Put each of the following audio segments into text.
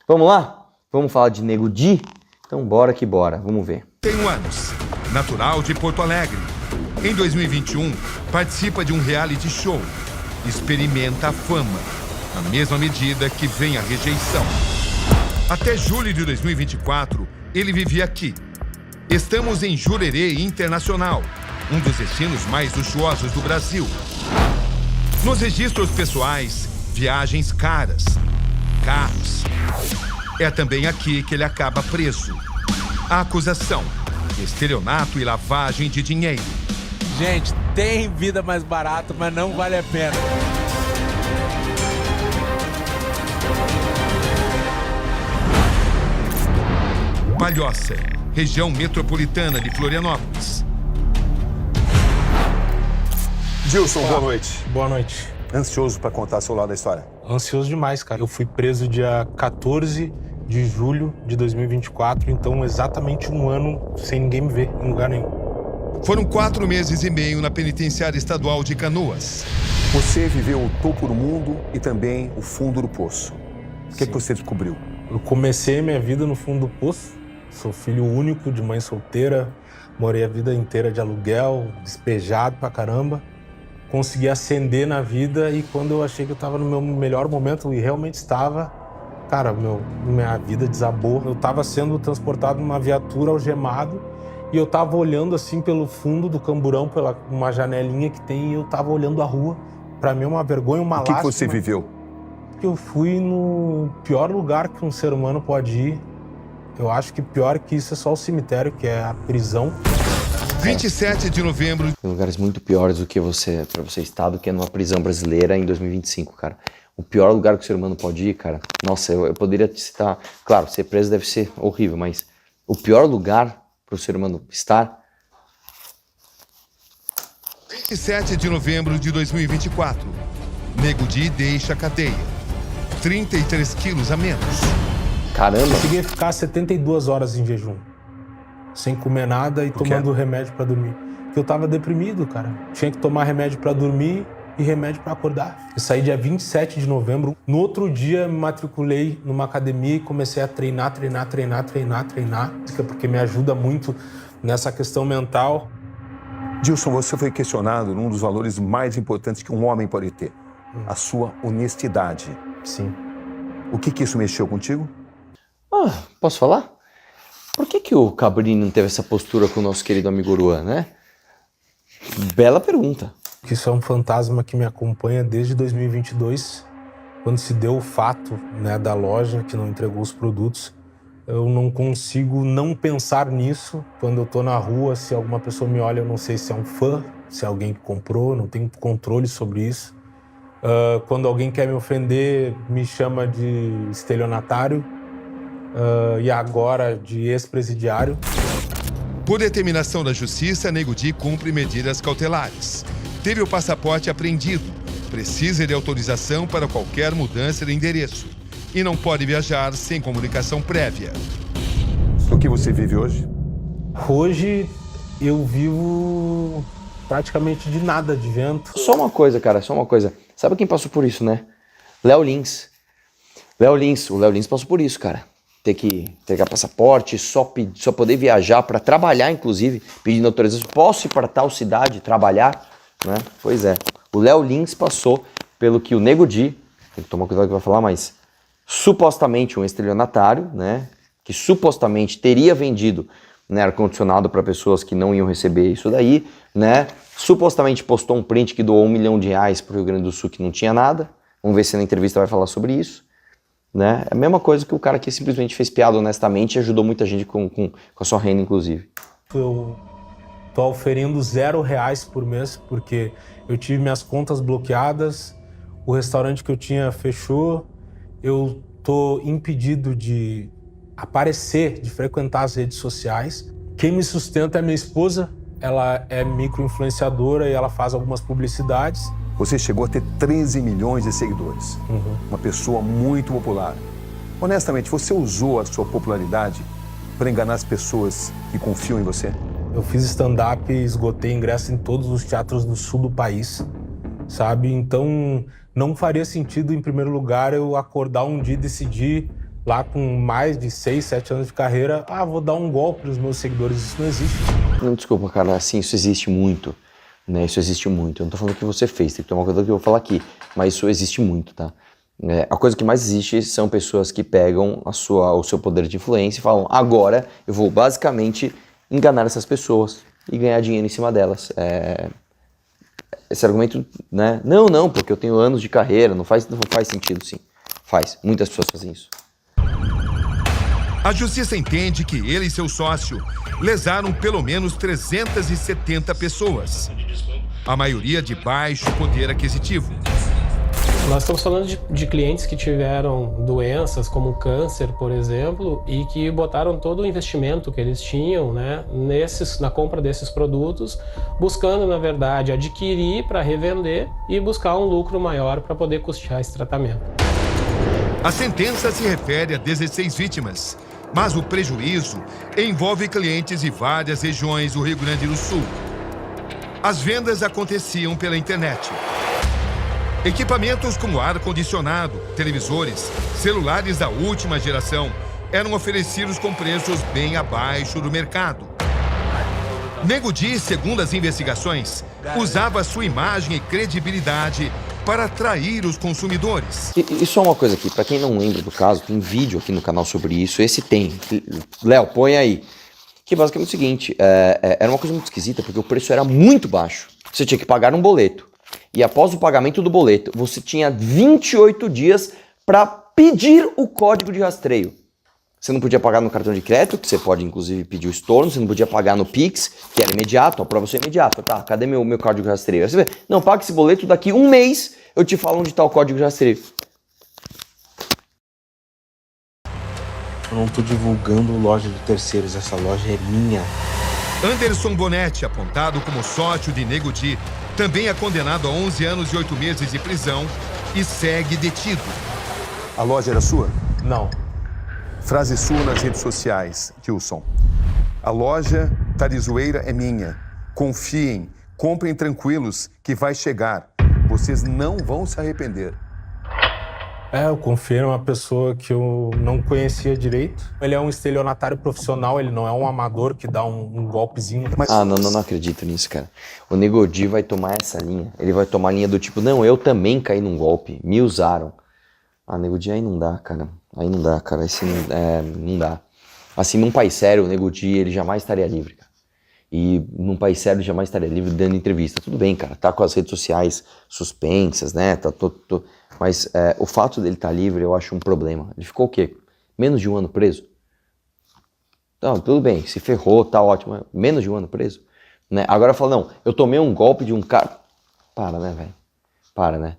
Vamos lá? Vamos falar de Nego Di? Então bora que bora, vamos ver. Tem anos, natural de Porto Alegre. Em 2021, participa de um reality show. Experimenta a fama, na mesma medida que vem a rejeição. Até julho de 2024, ele vivia aqui. Estamos em Jurerê Internacional, um dos destinos mais luxuosos do Brasil. Nos registros pessoais, viagens caras, carros. É também aqui que ele acaba preso. A acusação: estelionato e lavagem de dinheiro. Gente, tem vida mais barata, mas não vale a pena. Palhoça, região metropolitana de Florianópolis. Gilson, boa noite. Boa noite. Ansioso para contar seu lado da história? Ansioso demais, cara. Eu fui preso dia 14 de julho de 2024, então exatamente um ano sem ninguém me ver em lugar nenhum. Foram 4 meses e meio na penitenciária estadual de Canoas. Você viveu o topo do mundo e também o fundo do poço. O que você descobriu? Eu comecei minha vida no fundo do poço. Sou filho único de mãe solteira, morei a vida inteira de aluguel, despejado pra caramba. Consegui ascender na vida e quando eu achei que eu estava no meu melhor momento, e realmente estava, cara, minha vida desabou. Eu estava sendo transportado numa viatura algemado e eu estava olhando assim pelo fundo do camburão, pela uma janelinha que tem, e eu estava olhando a rua. Para mim é uma vergonha, uma lástima. O que você viveu? Eu fui no pior lugar que um ser humano pode ir. Eu acho que pior que isso é só o cemitério, que é a prisão. 27 de novembro. Tem lugares muito piores do que pra você estar do que numa prisão brasileira em 2025, cara. O pior lugar que o ser humano pode ir, cara. Nossa, eu poderia te citar. Claro, ser preso deve ser horrível, mas o pior lugar para o ser humano estar. 27 de novembro de 2024. Nego Di deixa a cadeia. 33 quilos a menos. Caramba! Consegui ficar 72 horas em jejum. Sem comer nada e tomando remédio pra dormir. Porque eu tava deprimido, cara. Tinha que tomar remédio pra dormir e remédio pra acordar. Eu saí dia 27 de novembro. No outro dia, me matriculei numa academia e comecei a treinar. Porque me ajuda muito nessa questão mental. Gilson, você foi questionado num dos valores mais importantes que um homem pode ter. A sua honestidade. Sim. O que isso mexeu contigo? Posso falar? Por que o Cabrini não teve essa postura com o nosso querido amigo Uruan, né? Bela pergunta. Isso é um fantasma que me acompanha desde 2022, quando se deu o fato, né, da loja que não entregou os produtos. Eu não consigo não pensar nisso. Quando eu tô na rua, se alguma pessoa me olha, eu não sei se é um fã, se é alguém que comprou, não tenho controle sobre isso. Quando alguém quer me ofender, me chama de estelionatário. E agora de ex-presidiário. Por determinação da justiça, Nego Di cumpre medidas cautelares. Teve o passaporte apreendido. Precisa de autorização para qualquer mudança de endereço. E não pode viajar sem comunicação prévia. O que você vive hoje? Hoje eu vivo praticamente de nada, de vento. Só uma coisa, cara, só uma coisa. Sabe quem passou por isso, né? Léo Lins. O Léo Lins passou por isso, cara. Ter que entregar passaporte, só poder viajar para trabalhar, inclusive, pedindo autorização. Posso ir para tal cidade trabalhar? Né? Pois é. O Léo Lins passou pelo que o Nego Di, tem que tomar cuidado que vai falar, mas supostamente um estelionatário, né? Que supostamente teria vendido, né, ar-condicionado para pessoas que não iam receber isso daí, né? Supostamente postou um print que doou R$1 milhão para o Rio Grande do Sul que não tinha nada. Vamos ver se na entrevista vai falar sobre isso. Né? É a mesma coisa que o cara que simplesmente fez piada honestamente e ajudou muita gente com a sua renda, inclusive. Eu tô oferindo R$0 por mês, porque eu tive minhas contas bloqueadas, o restaurante que eu tinha fechou, eu tô impedido de aparecer, de frequentar as redes sociais. Quem me sustenta é minha esposa, ela é micro-influenciadora e ela faz algumas publicidades. Você chegou a ter 13 milhões de seguidores. Uma pessoa muito popular. Honestamente, você usou a sua popularidade para enganar as pessoas que confiam em você? Eu fiz stand-up e esgotei ingresso em todos os teatros do sul do país, sabe? Então, não faria sentido, em primeiro lugar, eu acordar um dia e decidir lá com mais de 6, 7 anos de carreira, vou dar um golpe nos meus seguidores. Isso não existe. Não, desculpa, cara, assim, isso existe muito, né? Isso existe muito. Eu não tô falando o que você fez, tem que tomar cuidado do que eu vou falar aqui, mas isso existe muito, tá? A coisa que mais existe são pessoas que pegam o seu poder de influência e falam, agora eu vou basicamente enganar essas pessoas e ganhar dinheiro em cima delas. Esse argumento, né? Não, porque eu tenho anos de carreira, não faz sentido, sim. Faz, muitas pessoas fazem isso. A justiça entende que ele e seu sócio lesaram pelo menos 370 pessoas, a maioria de baixo poder aquisitivo. Nós estamos falando de clientes que tiveram doenças como câncer, por exemplo, e que botaram todo o investimento que eles tinham, né, na compra desses produtos, buscando, na verdade, adquirir para revender e buscar um lucro maior para poder custear esse tratamento. A sentença se refere a 16 vítimas, mas o prejuízo envolve clientes de várias regiões do Rio Grande do Sul. As vendas aconteciam pela internet. Equipamentos como ar-condicionado, televisores, celulares da última geração eram oferecidos com preços bem abaixo do mercado. Nego Di, segundo as investigações, usava sua imagem e credibilidade para atrair os consumidores. E só uma coisa aqui, pra quem não lembra do caso, tem vídeo aqui no canal sobre isso, esse tem. Léo, põe aí. Que basicamente é o seguinte, era uma coisa muito esquisita, porque o preço era muito baixo. Você tinha que pagar um boleto. E após o pagamento do boleto, você tinha 28 dias para pedir o código de rastreio. Você não podia pagar no cartão de crédito, que você pode inclusive pedir o estorno, você não podia pagar no Pix, que era imediato, a prova é imediata. Tá, cadê meu código de rastreio? Aí você vê, não, paga esse boleto, daqui um mês eu te falo onde está o código de rastreio. Eu não tô divulgando loja de terceiros, essa loja é minha. Anderson Bonetti, apontado como sócio de Nego Di, também é condenado a 11 anos e 8 meses de prisão e segue detido. A loja era sua? Não. Frase sua nas redes sociais, Kilson. A loja Tarizoeira é minha. Confiem, comprem tranquilos que vai chegar. Vocês não vão se arrepender. Eu confiei numa pessoa que eu não conhecia direito. Ele é um estelionatário profissional, ele não é um amador que dá um golpezinho. Mas... Não acredito nisso, cara. O Nego Di vai tomar essa linha. Ele vai tomar a linha do tipo, não, eu também caí num golpe, me usaram. Nego Di aí não dá, cara. Aí não dá, cara. Assim, não dá. Assim, num país sério, o Nego Di, ele jamais estaria livre, cara. E num país sério, ele jamais estaria livre dando entrevista. Tudo bem, cara, tá com as redes sociais suspensas, né? Mas o fato dele estar livre, eu acho um problema. Ele ficou o quê? Menos de um ano preso? Então, tudo bem, se ferrou, tá ótimo. Menos de um ano preso? Né? Agora fala, não, eu tomei um golpe de um cara... Para, né, velho? Para, né?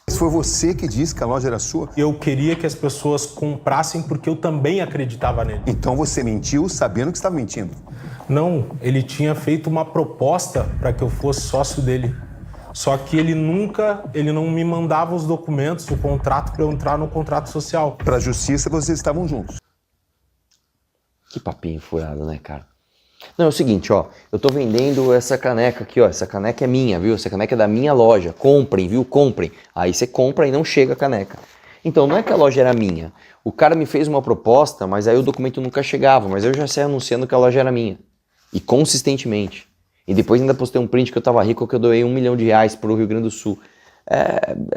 Mas foi você que disse que a loja era sua? Eu queria que as pessoas comprassem porque eu também acreditava nele. Então você mentiu sabendo que estava mentindo? Não, ele tinha feito uma proposta para que eu fosse sócio dele. Só que ele não me mandava os documentos, o contrato para eu entrar no contrato social. Para a justiça vocês estavam juntos. Que papinho furado, né, cara? Não, é o seguinte, ó, eu tô vendendo essa caneca aqui, ó, essa caneca é minha, viu? Essa caneca é da minha loja, comprem, viu? Comprem. Aí você compra e não chega a caneca. Então, não é que a loja era minha. O cara me fez uma proposta, mas aí o documento nunca chegava, mas eu já saí anunciando que a loja era minha. E consistentemente. E depois ainda postei um print que eu tava rico, que eu doei R$1 milhão pro Rio Grande do Sul.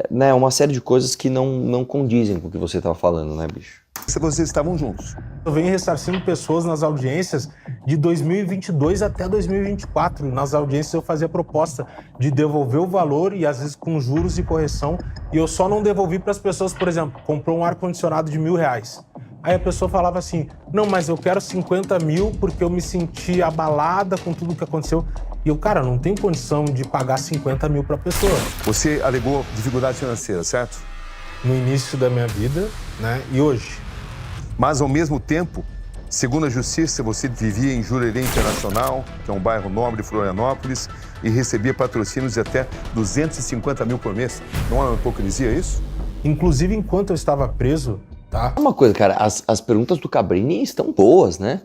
Né, uma série de coisas que não condizem com o que você tava falando, né, bicho? Vocês estavam juntos. Eu venho ressarcindo pessoas nas audiências de 2022 até 2024. Nas audiências eu fazia proposta de devolver o valor e às vezes com juros e correção. E eu só não devolvi para as pessoas, por exemplo, comprou um ar-condicionado de R$1.000. Aí a pessoa falava assim, não, mas eu quero 50 mil porque eu me senti abalada com tudo que aconteceu. E eu, cara, não tenho condição de pagar 50 mil para a pessoa. Você alegou dificuldade financeira, certo? No início da minha vida, né, e hoje. Mas, ao mesmo tempo, segundo a justiça, você vivia em Jurerê Internacional, que é um bairro nobre de Florianópolis, e recebia patrocínios de até 250 mil por mês. Não é uma hipocrisia isso? Inclusive, enquanto eu estava preso, tá? Uma coisa, cara, as perguntas do Cabrini estão boas, né?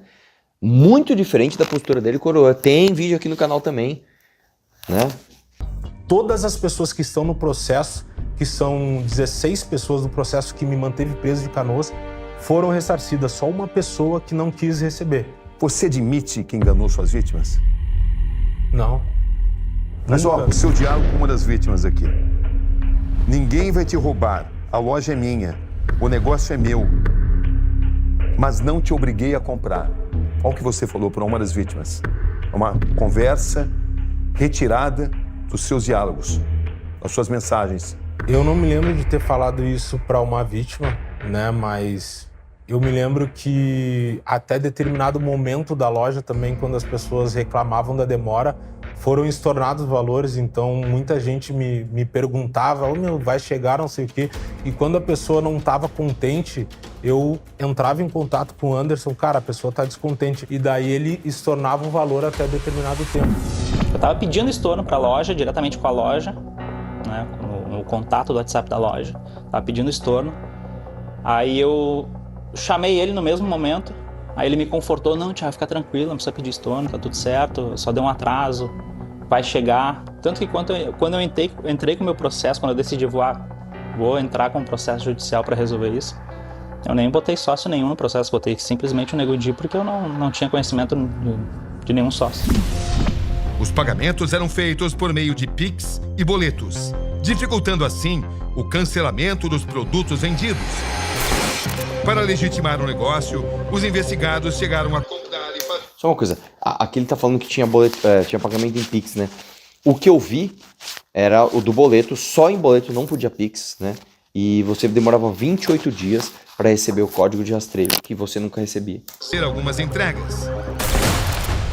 Muito diferente da postura dele, Coroa. Tem vídeo aqui no canal também, né? Todas as pessoas que estão no processo, que são 16 pessoas do processo que me manteve preso de Canoas, foram ressarcidas, só uma pessoa que não quis receber. Você admite que enganou suas vítimas? Não. Mas ó, Nunca. o seu diálogo com uma das vítimas aqui. Ninguém vai te roubar, a loja é minha, o negócio é meu, mas não te obriguei a comprar. Olha o que você falou para uma das vítimas. É uma conversa retirada dos seus diálogos, das suas mensagens. Eu não me lembro de ter falado isso para uma vítima, né? Mas eu me lembro que até determinado momento da loja também, quando as pessoas reclamavam da demora, foram estornados valores, então muita gente me perguntava, vai chegar, não sei o quê. E quando a pessoa não estava contente, eu entrava em contato com o Anderson, cara, a pessoa está descontente. E daí ele estornava o valor até determinado tempo. Eu estava pedindo estorno para a loja, diretamente com a loja, né, no contato do WhatsApp da loja. Estava pedindo estorno. Aí eu chamei ele no mesmo momento. Aí ele me confortou, não, Thiago, fica tranquilo, não precisa pedir estorno, tá tudo certo, só deu um atraso, vai chegar. Tanto que quando eu entrei com o meu processo, quando eu decidi vou entrar com um processo judicial para resolver isso, eu nem botei sócio nenhum no processo, botei simplesmente o Nego Di, porque eu não tinha conhecimento de nenhum sócio. Os pagamentos eram feitos por meio de Pix e boletos, dificultando assim o cancelamento dos produtos vendidos. Para legitimar o negócio, os investigados chegaram a comprar e fazer... Só uma coisa, aqui ele tá falando que tinha tinha pagamento em Pix, né? O que eu vi era o do boleto, só em boleto não podia Pix, né? E você demorava 28 dias para receber o código de rastreio, que você nunca recebia. Ter algumas entregas.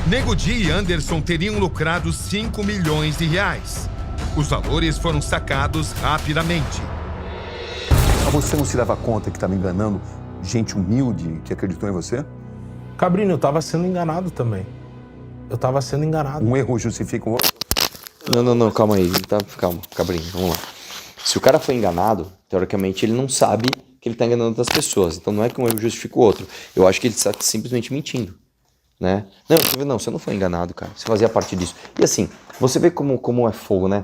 Nego Di e Anderson teriam lucrado 5 milhões de reais. Os valores foram sacados rapidamente. Mas você não se dava conta que estava enganando gente humilde que acreditou em você? Cabrinho, eu tava sendo enganado também. Eu tava sendo enganado. Um erro justifica o outro? Não, calma aí, calma, Cabrinho, vamos lá. Se o cara foi enganado, teoricamente ele não sabe que ele tá enganando outras pessoas, então não é que um erro justifica o outro. Eu acho que ele está simplesmente mentindo, né? Não, você não foi enganado, cara, você fazia parte disso. E assim, você vê como é fogo, né?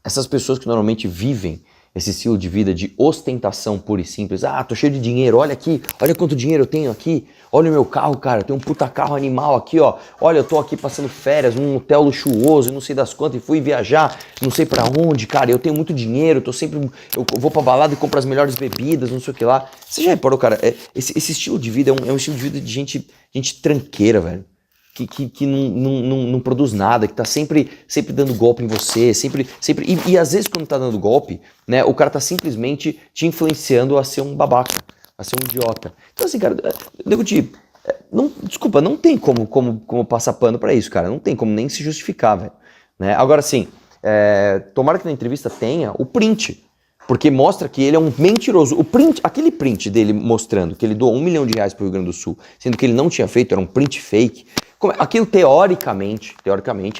Essas pessoas que normalmente vivem esse estilo de vida de ostentação pura e simples. Ah, tô cheio de dinheiro, olha aqui, olha quanto dinheiro eu tenho aqui. Olha o meu carro, cara, eu tenho um puta carro animal aqui, ó. Olha, eu tô aqui passando férias num hotel luxuoso, não sei das quantas, e fui viajar, não sei pra onde, cara. Eu tenho muito dinheiro, eu vou pra balada e compro as melhores bebidas, não sei o que lá. Você já reparou, cara, esse estilo de vida é um estilo de vida de gente tranqueira, velho. Que não produz nada, que tá sempre dando golpe em você, sempre e às vezes quando tá dando golpe, né, o cara tá simplesmente te influenciando a ser um babaca, a ser um idiota. Então assim, cara, Nego Di, desculpa, não tem como passar pano pra isso, cara, não tem como nem se justificar, velho, né? Agora sim, tomara que na entrevista tenha o print, porque mostra que ele é um mentiroso. Aquele print dele mostrando que ele doou R$1 milhão pro Rio Grande do Sul, sendo que ele não tinha feito, era um print fake. Aquilo, teoricamente,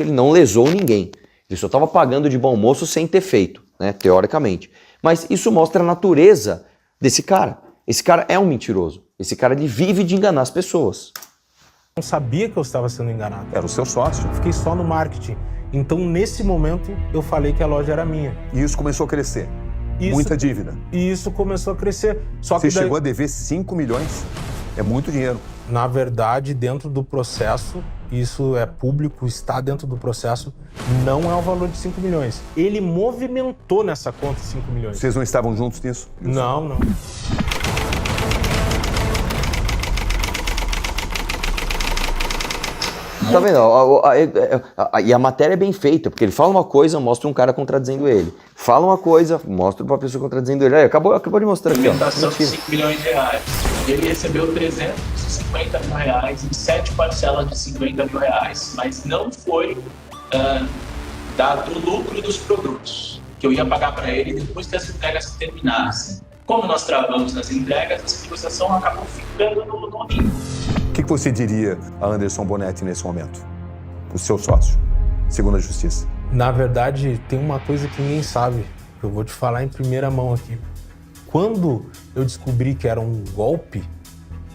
ele não lesou ninguém. Ele só estava pagando de bom moço sem ter feito, né? Teoricamente. Mas isso mostra a natureza desse cara. Esse cara é um mentiroso. Esse cara, ele vive de enganar as pessoas. Eu não sabia que eu estava sendo enganado. Era o seu sócio. Eu fiquei só no marketing. Então, nesse momento, eu falei que a loja era minha. E isso começou a crescer. Muita dívida. E isso começou a crescer. Só Você que daí... chegou a dever 5 milhões. É muito dinheiro. Na verdade, dentro do processo, isso é público, está dentro do processo, não é o valor de 5 milhões. Ele movimentou nessa conta 5 milhões. Vocês não estavam juntos nisso? Não. Tá vendo? E a matéria é bem feita, porque ele fala uma coisa, mostra um cara contradizendo ele. Fala uma coisa, mostra uma pessoa contradizendo ele. Aí, acabou de mostrar aqui, ó. Movimentação de 5 milhões de reais. Ele recebeu 350 mil reais em 7 parcelas de 50 mil reais, mas não foi dado o lucro dos produtos, que eu ia pagar para ele depois que as entregas terminassem. Como nós travamos nas entregas, essa negociação acabou ficando no limbo. O que você diria a Anderson Bonetti nesse momento? O seu sócio, segundo a justiça. Na verdade, tem uma coisa que ninguém sabe, que eu vou te falar em primeira mão aqui. Quando eu descobri que era um golpe,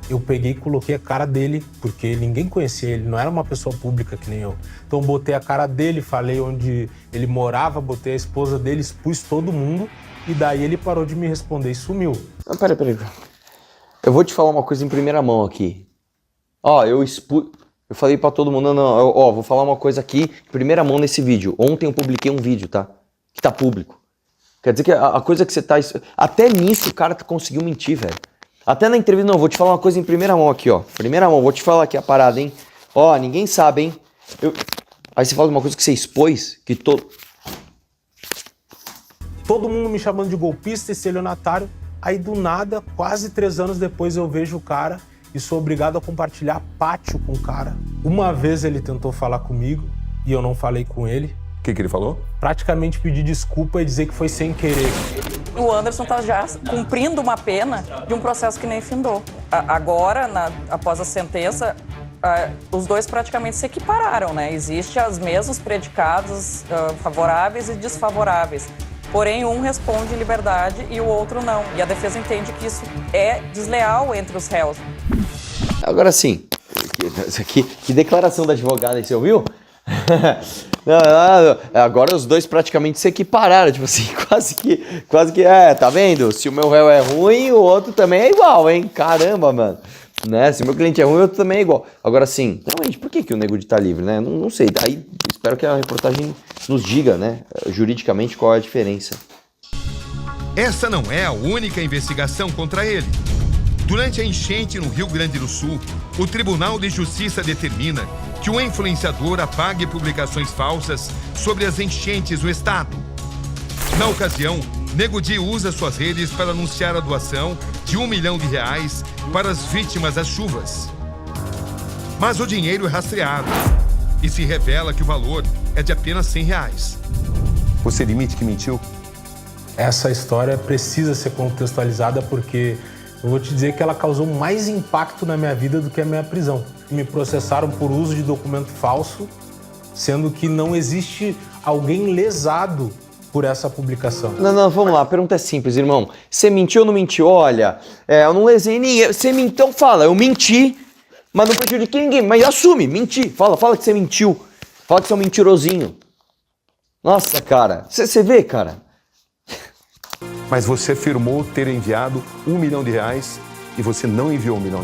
eu peguei e coloquei a cara dele, porque ninguém conhecia ele, não era uma pessoa pública que nem eu. Então botei a cara dele, falei onde ele morava, botei a esposa dele, expus todo mundo, e daí ele parou de me responder e sumiu. Peraí. Eu vou te falar uma coisa em primeira mão aqui. Ó, eu falei pra todo mundo, não, vou falar uma coisa aqui em primeira mão nesse vídeo. Ontem eu publiquei um vídeo, tá? Que tá público. Quer dizer que a coisa que você tá... Até nisso o cara conseguiu mentir, velho. Até na entrevista, não, vou te falar uma coisa em primeira mão aqui, ó. Primeira mão, vou te falar aqui a parada, hein. Ó, ninguém sabe, hein. Aí você fala de uma coisa que você expôs, que todo mundo me chamando de golpista e estelionatário. Aí do nada, quase 3 anos depois eu vejo o cara e sou obrigado a compartilhar pátio com o cara. Uma vez ele tentou falar comigo e eu não falei com ele. O que ele falou? Praticamente pedir desculpa e dizer que foi sem querer. O Anderson está já cumprindo uma pena de um processo que nem findou. Agora, após a sentença, os dois praticamente se equipararam, né? Existem os mesmos predicados favoráveis e desfavoráveis. Porém, um responde em liberdade e o outro não. E a defesa entende que isso é desleal entre os réus. Agora sim, que declaração da advogada aí, você ouviu? Agora os dois praticamente se equipararam, tipo assim, quase que, tá vendo? Se o meu réu é ruim, o outro também é igual, hein? Caramba, mano. Né? Se o meu cliente é ruim, o outro também é igual. Agora sim, realmente, por que o Nego Di tá livre, né? Não sei, aí espero que a reportagem nos diga, né, juridicamente qual é a diferença. Essa não é a única investigação contra ele. Durante a enchente no Rio Grande do Sul, o Tribunal de Justiça determina que o influenciador apague publicações falsas sobre as enchentes no estado. Na ocasião, Nego Di usa suas redes para anunciar a doação de R$1 milhão para as vítimas das chuvas. Mas o dinheiro é rastreado e se revela que o valor é de apenas R$100. Você admite que mentiu? Essa história precisa ser contextualizada porque eu vou te dizer que ela causou mais impacto na minha vida do que a minha prisão. Me processaram por uso de documento falso, sendo que não existe alguém lesado por essa publicação. Não, vamos lá, a pergunta é simples, irmão. Você mentiu ou não mentiu? Olha, eu não lesei ninguém. Você então fala, eu menti, mas não prejudiquei ninguém. Mas assume, menti. Fala que você mentiu. Fala que você é um mentirosinho. Nossa, cara, você vê, cara. Mas você afirmou ter enviado R$1 milhão e você não enviou R$1 milhão.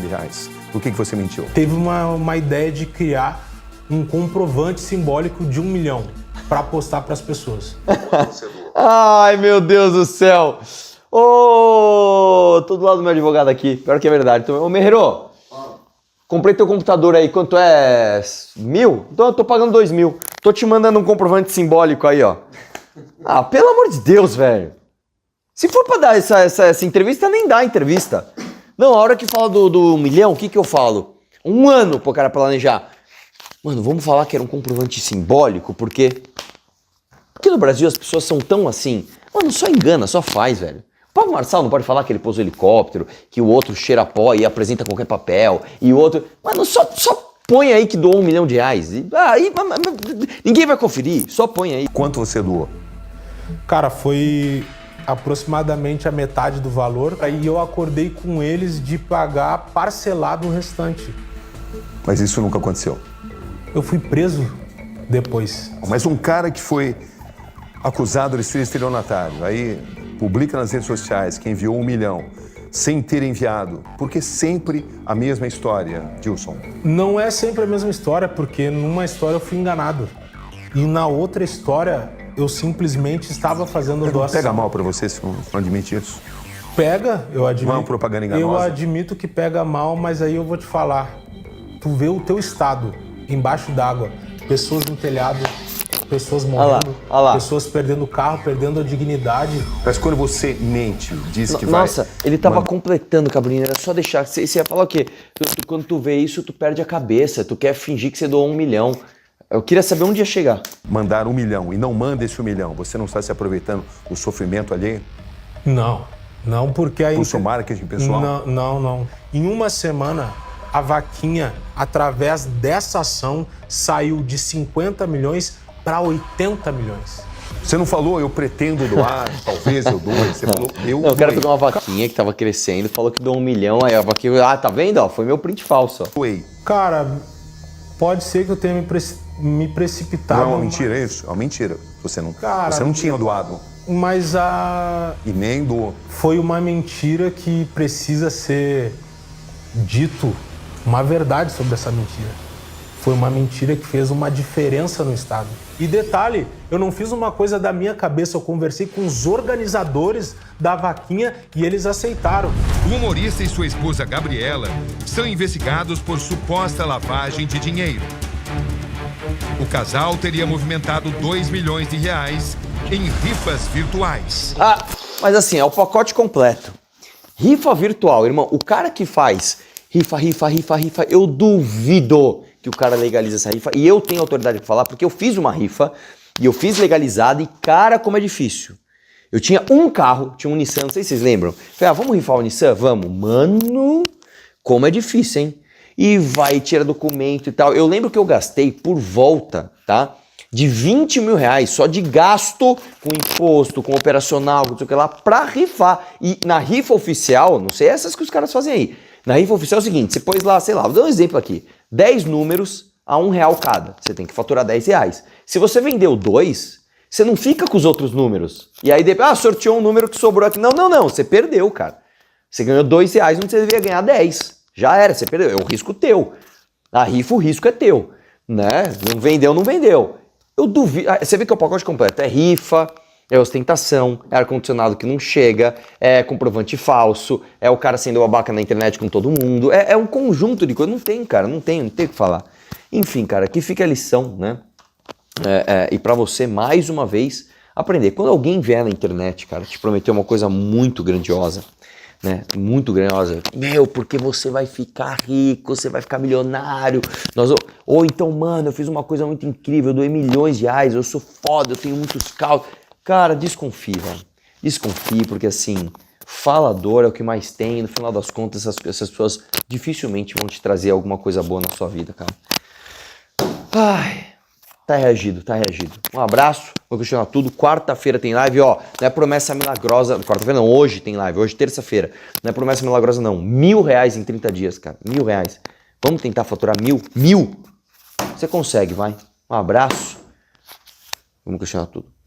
Por que você mentiu? Teve uma ideia de criar um comprovante simbólico de R$1 milhão para postar para as pessoas. Ai, meu Deus do céu. Tô do lado do meu advogado aqui. Pior que é verdade. Ô, Merreiro, comprei teu computador aí. Quanto é? 1.000? Então eu tô pagando 2.000. Tô te mandando um comprovante simbólico aí, ó. Ah, pelo amor de Deus, velho. Se for pra dar essa entrevista, nem dá entrevista. Não, a hora que fala do 1 milhão, o que eu falo? 1 ano pro cara planejar. Mano, vamos falar que era um comprovante simbólico, porque aqui no Brasil as pessoas são tão assim. Mano, só engana, só faz, velho. O Pablo Marçal não pode falar que ele pôs o helicóptero, que o outro cheira pó e apresenta qualquer papel, e o outro... Mano, só põe aí que doou R$1 milhão. Aí ninguém vai conferir, só põe aí. Quanto você doou? Cara, foi aproximadamente a metade do valor. Aí eu acordei com eles de pagar parcelado o restante. Mas isso nunca aconteceu? Eu fui preso depois. Mas um cara que foi acusado de ser estelionatário, aí publica nas redes sociais que enviou R$1 milhão sem ter enviado, porque sempre a mesma história, Dilson? Não é sempre a mesma história, porque numa história eu fui enganado. E na outra história eu simplesmente estava fazendo doação. Pega mal pra você se não admite isso? Pega, eu admito. Não é uma propaganda enganosa? Eu admito que pega mal, mas aí eu vou te falar. Tu vê o teu estado embaixo d'água, pessoas no telhado, pessoas morrendo, pessoas perdendo o carro, perdendo a dignidade. Mas quando você mente, diz que vai... Nossa, ele tava completando, Cabrinho, era só deixar. Você ia falar o quê? Quando tu vê isso, tu perde a cabeça, tu quer fingir que você doou R$1 milhão. Eu queria saber onde ia chegar. Mandar R$1 milhão e não manda esse R$1 milhão, você não está se aproveitando do sofrimento alheio? Não, porque aí... Por seu marketing pessoal? Não. Em uma semana, a vaquinha, através dessa ação, saiu de 50 milhões para 80 milhões. Você não falou, eu pretendo doar, talvez eu doe. Você falou, eu Não, o cara pegou uma vaquinha que tava crescendo, falou que doou R$1 milhão, aí a vaquinha... tá vendo? Ó, foi meu print falso. Doei. Cara, pode ser que eu tenha me precipitado. Não é uma mentira isso? É uma mentira. Você não tinha doado. Mas E nem doou. foi uma mentira que precisa ser dito uma verdade sobre essa mentira. Foi uma mentira que fez uma diferença no Estado. E detalhe, eu não fiz uma coisa da minha cabeça, eu conversei com os organizadores da vaquinha e eles aceitaram. O humorista e sua esposa Gabriela são investigados por suposta lavagem de dinheiro. O casal teria movimentado R$2 milhões em rifas virtuais. Ah, mas assim, é o pacote completo. Rifa virtual, irmão, o cara que faz rifa, eu duvido que o cara legaliza essa rifa. E eu tenho autoridade para falar, porque eu fiz uma rifa e eu fiz legalizada e cara, como é difícil. Eu tinha um carro, tinha um Nissan, não sei se vocês lembram. Falei, vamos rifar o Nissan? Vamos. Mano, como é difícil, hein? E vai, tira documento e tal. Eu lembro que eu gastei por volta, tá? De R$20 mil só de gasto com imposto, com operacional, com não sei o que lá, pra rifar. E na rifa oficial, não sei essas que os caras fazem aí. Na rifa oficial é o seguinte, você pôs lá, sei lá, vou dar um exemplo aqui. 10 números a R$1 cada. Você tem que faturar R$10. Se você vendeu 2, você não fica com os outros números. E aí depois, sorteou um número que sobrou aqui. Não, você perdeu, cara. Você ganhou R$2 onde você devia ganhar 10. Já era, você perdeu. É um risco teu. Na rifa o risco é teu, né? Não vendeu. Eu duvido. Você vê que é o pacote completo. É rifa, é ostentação, é ar-condicionado que não chega, é comprovante falso, é o cara sendo babaca na internet com todo mundo. É um conjunto de coisas. Não tem, cara, não tem o que falar. Enfim, cara, aqui fica a lição, né? E pra você, mais uma vez, aprender. Quando alguém vier na internet, cara, te prometer uma coisa muito grandiosa, né? Muito grandiosa. Porque você vai ficar rico, você vai ficar milionário. Ou então, mano, eu fiz uma coisa muito incrível, eu doei R$milhões, eu sou foda, eu tenho muitos carros. Cara, desconfie, velho. Desconfie, porque assim, falador é o que mais tem. No final das contas, essas pessoas dificilmente vão te trazer alguma coisa boa na sua vida, cara. Ai, tá reagido. Um abraço, vou questionar tudo. Quarta-feira tem live, ó. Não é promessa milagrosa. Quarta-feira não, hoje tem live. Hoje, terça-feira. Não é promessa milagrosa, não. R$1.000 em 30 dias, cara. R$1.000. Vamos tentar faturar 1.000? Você consegue, vai. Um abraço. Vamos questionar tudo.